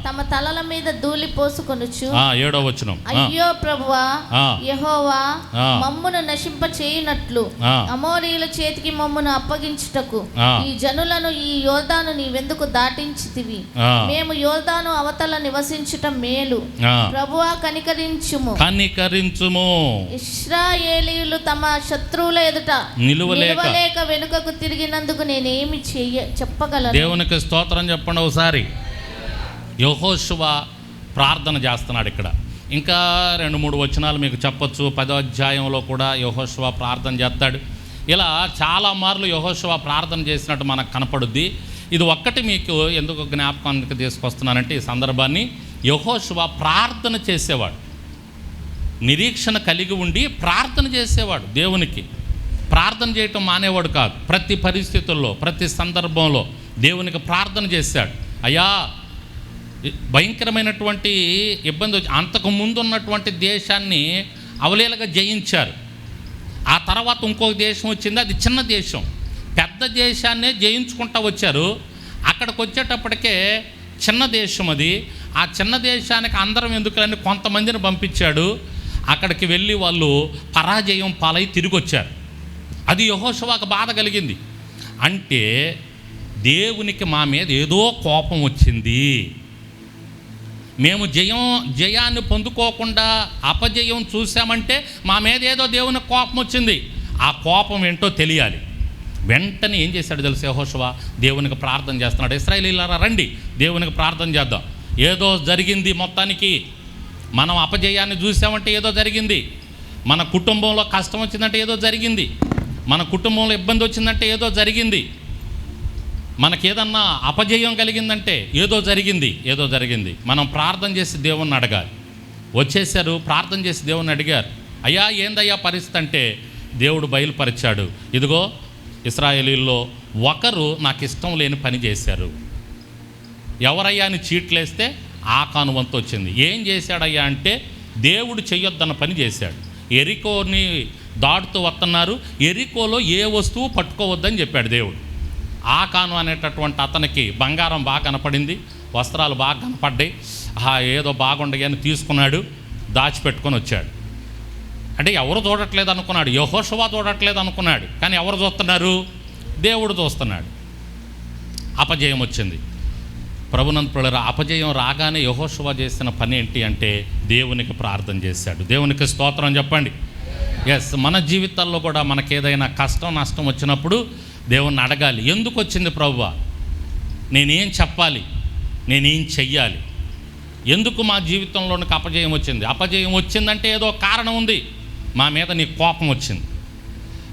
తమ తలల మీద ధూళి పోసుకొనుచు 7వ వచనం, అయ్యో ప్రభువా యెహోవా, మమ్మును నశింప చేయునట్లు అమోరీయుల చేతికి మమ్మును అప్పగించుటకు ఈ జనులను ఈ యోర్దాను నీవెందుకు దాటించితివి? మేము యోర్దాను అవతల నివసించుట మేలు. ప్రభువా కనికరించుము. ఇశ్రాయేలు తమ శత్రువుల ఎదుట నిలవలేక వెనుకకు తిరిగినందుకు నేనేమి చెప్పగలను? దేవునికి స్తోత్రం చెప్పండి ఒకసారి. యెహోషువ ప్రార్థన చేస్తున్నాడు ఇక్కడ. ఇంకా 2-3 వచనాలు మీకు చెప్పొచ్చు. 10వ అధ్యాయంలో కూడా యెహోషువ ప్రార్థన చేస్తాడు. ఇలా చాలా మార్లు యెహోషువ ప్రార్థన చేసినట్టు మనకు కనపడుద్ది. ఇది ఒక్కటి మీకు ఎందుకు జ్ఞాపకానికి తీసుకొస్తున్నానంటే, ఈ సందర్భాన్ని యెహోషువ ప్రార్థన చేసేవాడు. నిరీక్షణ కలిగి ఉండి ప్రార్థన చేసేవాడు. దేవునికి ప్రార్థన చేయటం మానేవాడు కాదు. ప్రతి పరిస్థితుల్లో, ప్రతి సందర్భంలో దేవునికి ప్రార్థన చేశాడు. అయ్యా, భయంకరమైనటువంటి ఇబ్బంది వచ్చి అంతకుముందు ఉన్నటువంటి దేశాన్ని అవలీలగా జయించారు. ఆ తర్వాత ఇంకొక దేశం వచ్చింది, అది చిన్న దేశం. పెద్ద దేశాన్నే జయించుకుంటూ వచ్చారు. అక్కడికి వచ్చేటప్పటికే చిన్న దేశం అది. ఆ చిన్న దేశానికి అందరం ఎందుకని కొంతమందిని పంపించాడు. అక్కడికి వెళ్ళి వాళ్ళు పరాజయం పాలై తిరిగి వచ్చారు. అది యెహోషువకు బాధ కలిగింది. అంటే దేవునికి మా మీద ఏదో కోపం వచ్చింది, మేము జయాన్ని పొందుకోకుండా అపజయం చూసామంటే మా మీద ఏదో దేవునికి కోపం వచ్చింది. ఆ కోపం ఏంటో తెలియాలి. వెంటనే ఏం చేశాడు తెలుసు? యెహోషువ దేవునికి ప్రార్థన చేస్తున్నాడు. ఇశ్రాయేలీయులారా రండి, దేవునికి ప్రార్థన చేద్దాం. ఏదో జరిగింది, మొత్తానికి మనం అపజయాన్ని చూసామంటే ఏదో జరిగింది. మన కుటుంబంలో కష్టం వచ్చిందంటే ఏదో జరిగింది. మన కుటుంబంలో ఇబ్బంది వచ్చిందంటే ఏదో జరిగింది. మనకేదన్నా అపజయం కలిగిందంటే ఏదో జరిగింది. మనం ప్రార్థన చేసి దేవుణ్ణి అడగాలి. వచ్చేసారు, ప్రార్థన చేసి దేవుణ్ణి అడిగారు, అయ్యా ఏందయ్యా పరిస్థితి అంటే దేవుడు బయలుపరిచాడు. ఇదిగో ఇశ్రాయేలీల్లో ఒకరు నాకు ఇష్టం లేని పని చేశారు. ఎవరయ్యా అని చీట్లేస్తే ఆకాను వంతు వచ్చింది. ఏం చేశాడయ్యా అంటే దేవుడు చెయ్యొద్దన్న పని చేశాడు. ఎరికోని దాటుతూ వస్తున్నారు, ఎరికోలో ఏ వస్తువు పట్టుకోవద్దని చెప్పాడు దేవుడు. ఆకాను అనేటటువంటి అతనికి బంగారం బాగా కనపడింది, వస్త్రాలు బాగా కనపడ్డాయి, ఏదో బాగుండగా అని తీసుకున్నాడు, దాచిపెట్టుకొని వచ్చాడు. అంటే ఎవరు చూడట్లేదు అనుకున్నాడు, యెహోషువ చూడట్లేదు అనుకున్నాడు. కానీ ఎవరు చూస్తున్నారు? దేవుడు చూస్తున్నాడు. అపజయం వచ్చింది. ప్రభునందు ప్రియులారా, అపజయం రాగానే యెహోషువ చేసిన పని ఏంటి అంటే దేవునికి ప్రార్థన చేశాడు. దేవునికి స్తోత్రం చెప్పండి. ఎస్, మన జీవితాల్లో కూడా మనకేదైనా కష్టం నష్టం వచ్చినప్పుడు దేవుణ్ణి అడగాలి. ఎందుకు వచ్చింది ప్రభువా? నేనేం చెప్పాలి? నేనేం చెయ్యాలి? ఎందుకు మా జీవితంలోనికి అపజయం వచ్చింది? అపజయం వచ్చిందంటే ఏదో కారణం ఉంది. మా మీద నీకు కోపం వచ్చింది.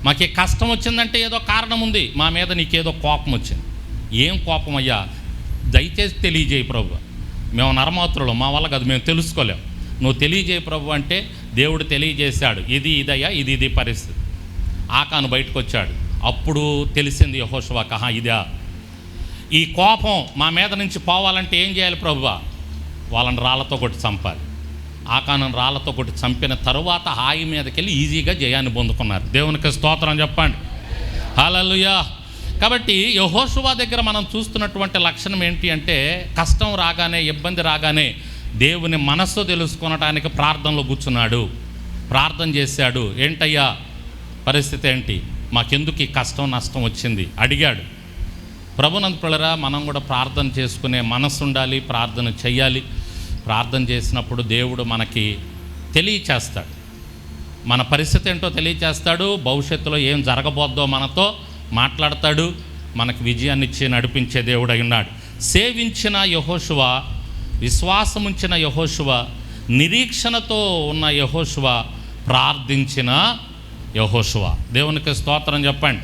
మాకు కష్టం వచ్చిందంటే ఏదో కారణం ఉంది. మా మీద నీకేదో కోపం వచ్చింది. ఏం కోపం అయ్యా? దయచేసి తెలియజేయి ప్రభు. మేము నరమాత్రులు, మా వల్ల కాదు, మేము తెలుసుకోలేం. నువ్వు తెలియజేయి ప్రభు అంటే దేవుడు తెలియజేశాడు. ఇదయ్యా, ఇది పరిస్థితి. ఆకాను బయటకు వచ్చాడు. అప్పుడు తెలిసింది యెహోషువకు, ఇదా, ఈ కోపం మా మీద నుంచి పోవాలంటే ఏం చేయాలి ప్రభువా? వాళ్ళని రాళ్లతో కొట్టి చంపాలి. ఆకాను రాళ్లతో కొట్టి చంపిన తరువాత హాయి మీదకి వెళ్ళి ఈజీగా జయాన్ని పొందుకున్నారు. దేవునికి స్తోత్రం చెప్పండి. హల్లెలూయా. కాబట్టి యెహోషువ దగ్గర మనం చూస్తున్నటువంటి లక్షణం ఏంటి అంటే కష్టం రాగానే, ఇబ్బంది రాగానే దేవుని మనస్సు తెలుసుకొనడానికి ప్రార్థనలో కూర్చున్నాడు, ప్రార్థన చేశాడు. ఏంటయ్యా పరిస్థితి ఏంటి? మాకెందుకు ఈ కష్టం నష్టం వచ్చింది అడిగాడు. ప్రభునందు ప్రియులారా, మనం కూడా ప్రార్థన చేసుకునే మనస్సు ఉండాలి, ప్రార్థన చెయ్యాలి. ప్రార్థన చేసినప్పుడు దేవుడు మనకి తెలియచేస్తాడు, మన పరిస్థితి ఏంటో తెలియచేస్తాడు. భవిష్యత్తులో ఏం జరగబోద్దో మనతో మాట్లాడతాడు. మనకు విజయాన్ని ఇచ్చి నడిపించే దేవుడు అయి ఉన్నాడు. సేవించిన యెహోషువ, విశ్వాసముంచిన యెహోషువ, నిరీక్షణతో ఉన్న యెహోషువ, ప్రార్థించిన యెహోషువ. దేవునికి స్తోత్రం చెప్పండి.